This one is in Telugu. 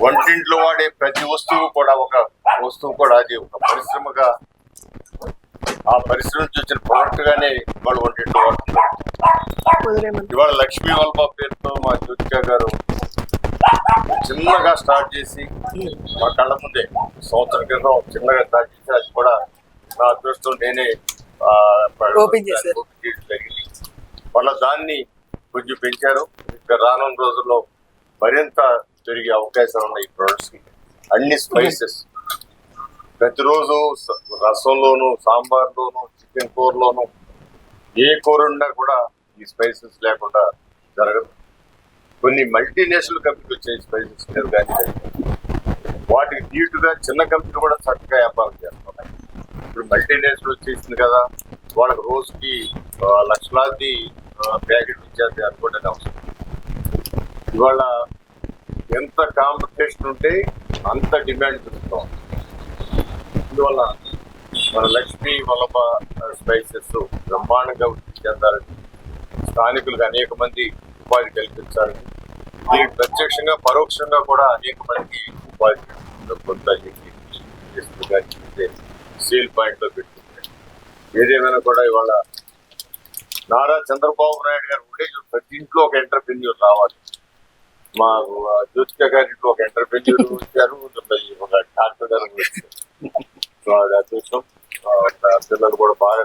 వంటింట్లో వాడే ప్రతి వస్తువు కూడా అది ఒక పరిశ్రమగా, ఆ పరిశ్రమ నుంచి వచ్చిన ప్రోడక్ట్ గానే ఇవాళ వంటింట్లో వాడుతున్నారు. ఇవాళ లక్ష్మీ వల్భ పేరుతో మా జ్యోతిక గారు చిన్నగా స్టార్ట్ చేసి మా కళ్ళ ముందే సంవత్సరం క్రితం చిన్నగా స్టార్ట్ చేసి అది కూడా నా అదృష్టం నేనే ఓపెన్ జరిగింది. వాళ్ళ దాన్ని కొంచెం పెంచారు. ఇంకా రానున్న రోజుల్లో మరింత పెరిగే అవకాశాలు ఉన్నాయి. ఈ ప్రొడక్ట్స్ కి అన్ని స్పైసెస్ ప్రతిరోజు రసంలోను, సాంబార్లోను, చికెన్ కూరలోను, ఏ కూర ఉన్నా కూడా ఈ స్పైసెస్ లేకుండా జరగదు. కొన్ని మల్టీనేషనల్ కంపెనీలు వచ్చాయి స్పైసెస్ మీద, కానీ వాటికి ధీటుగా చిన్న కంపెనీ కూడా చక్కగా వ్యాపారం చేస్తున్నాయి. ఇప్పుడు మల్టీనేషనల్ వచ్చేసింది కదా, వాళ్ళకి రోజుకి లక్షలాది ప్యాకెట్ ఇచ్చేది అనుకోవడానికి అవసరం. ఇవాళ ఎంత కాంపిటీషన్ ఉంటే అంత డిమాండ్ పెరుగుతాం. అందువల్ల మన లక్ష్మీ వల్లభ స్పైసెస్ బ్రహ్మాండంగా వృద్ధి చెందాలని, స్థానికులకు అనేక మంది ఉపాధి కల్పించాలని, దీనికి ప్రత్యక్షంగా పరోక్షంగా కూడా అనేక మందికి ఉపాధి పొందాలి. సేల్ పాయింట్ లో పెట్టుకుంటే ఏదేమైనా కూడా ఇవాళ నారా చంద్రబాబు నాయుడు గారు ఉంటే ప్రతి ఇంట్లో ఒక ఎంటర్ప్రెన్యూర్ రావాలి. మా జ్యోతిక గారింట్లో ఒక ఎంటర్ప్రెన్యూర్ వచ్చారు, ఒక డాక్టర్ గారు వచ్చారు. అదృష్టం. పిల్లలు కూడా బాగా